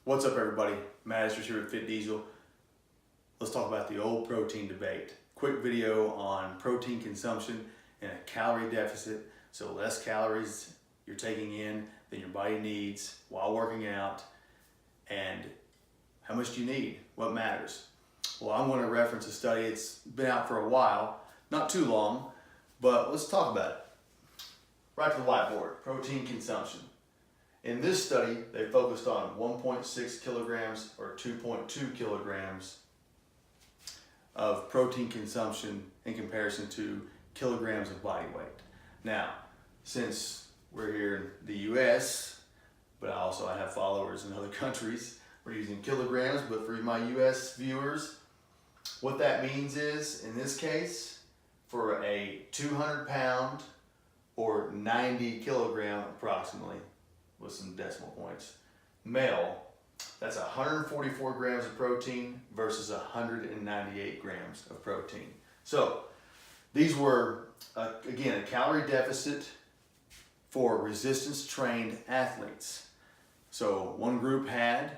What's up, everybody? Masters here with Fit Diesel. Let's talk about the old protein debate. Quick video on protein consumption and a calorie deficit. So less calories you're taking in than your body needs while working out. And how much do you need? What matters? Well, I'm going to reference a study. It's been out for a while, not too long, but let's talk about it. Right to the whiteboard, protein consumption. In this study, they focused on 1.6 kilograms or 2.2 kilograms of protein consumption in comparison to kilograms of body weight. Now, since we're here in the US, but I have followers in other countries, we're using kilograms, but for my US viewers, what that means is, in this case, for a 200-pound or 90 kilogram approximately, with some decimal points, male, that's 144 grams of protein versus 198 grams of protein. So these were, again, a calorie deficit for resistance trained athletes. So one group had,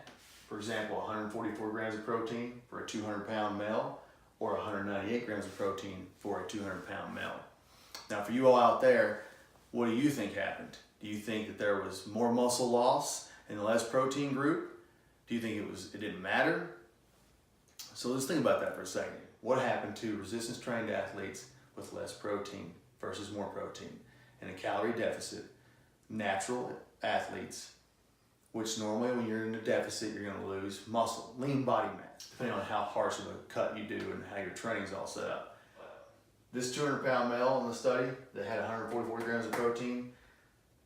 for example, 144 grams of protein for a 200-pound male or 198 grams of protein for a 200-pound male. Now for you all out there, what do you think happened? Do you think that there was more muscle loss in the less protein group? Do you think it didn't matter? So let's think about that for a second. What happened to resistance trained athletes with less protein versus more protein? In a calorie deficit, natural athletes, which normally when you're in a deficit, you're gonna lose muscle, lean body mass, depending on how harsh of a cut you do and how your training's all set up. This 200-pound male in the study that had 144 grams of protein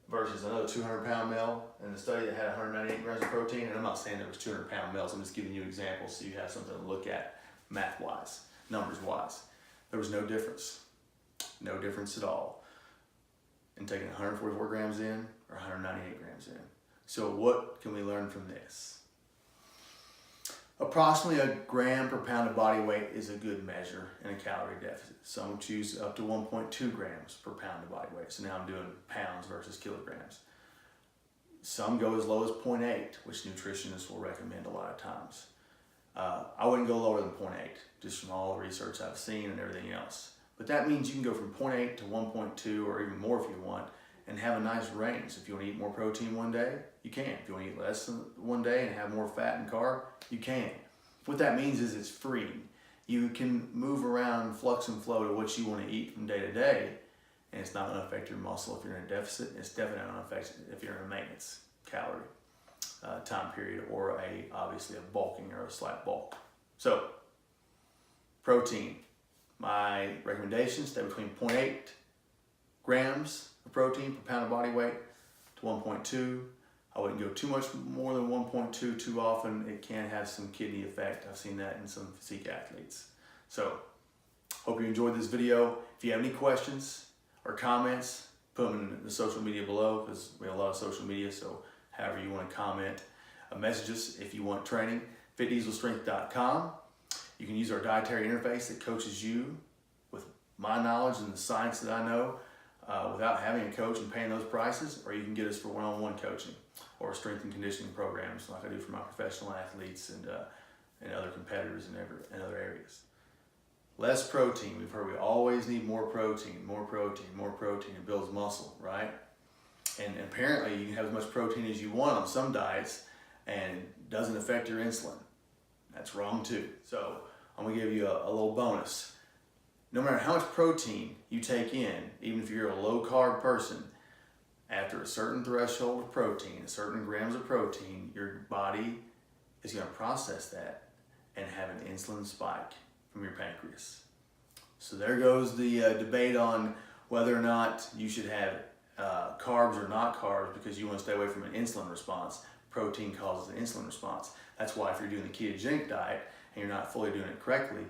versus another 200-pound male in the study that had 198 grams of protein. And I'm not saying there was 200-pound males, I'm just giving you examples so you have something to look at math-wise, numbers-wise. There was no difference at all in taking 144 grams in or 198 grams in. So what can we learn from this? Approximately a gram per pound of body weight is a good measure in a calorie deficit. Some choose up to 1.2 grams per pound of body weight. So now I'm doing pounds versus kilograms. Some go as low as 0.8, which nutritionists will recommend a lot of times. I wouldn't go lower than 0.8, just from all the research I've seen and everything else. But that means you can go from 0.8 to 1.2 or even more if you want, and have a nice range. If you want to eat more protein one day, you can. If you want to eat less than one day and have more fat and carb, you can. What that means is it's free. You can move around, flux and flow to what you want to eat from day to day, and it's not going to affect your muscle if you're in a deficit. It's definitely not going to affect it if you're in a maintenance calorie time period or obviously a bulking or a slight bulk. So, protein. My recommendation, stay between 0.8 grams of protein per pound of body weight to 1.2. I wouldn't go too much more than 1.2 too often. It can have some kidney effect. I've seen that in some physique athletes. So, hope you enjoyed this video. If you have any questions or comments, put them in the social media below, because we have a lot of social media, so however you want to comment. Message us if you want training, fitdieselstrength.com. You can use our dietary interface that coaches you with my knowledge and the science that I know without having a coach and paying those prices, or you can get us for one-on-one coaching or strength and conditioning programs like I do for my professional athletes and other competitors in other areas. Less protein. We've heard we always need more protein. It builds muscle, right? And apparently you can have as much protein as you want on some diets and it doesn't affect your insulin. That's wrong too. So I'm gonna give you a little bonus. No matter how much protein you take in, even if you're a low carb person, after a certain threshold of protein, a certain grams of protein, your body is gonna process that and have an insulin spike from your pancreas. So there goes the debate on whether or not you should have carbs or not carbs because you wanna stay away from an insulin response. Protein causes an insulin response. That's why if you're doing the ketogenic diet and you're not fully doing it correctly,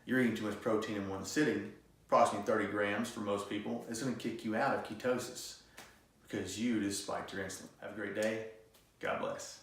you're eating too much protein in one sitting, approximately 30 grams for most people, it's gonna kick you out of ketosis because you just spiked your insulin. Have a great day. God bless.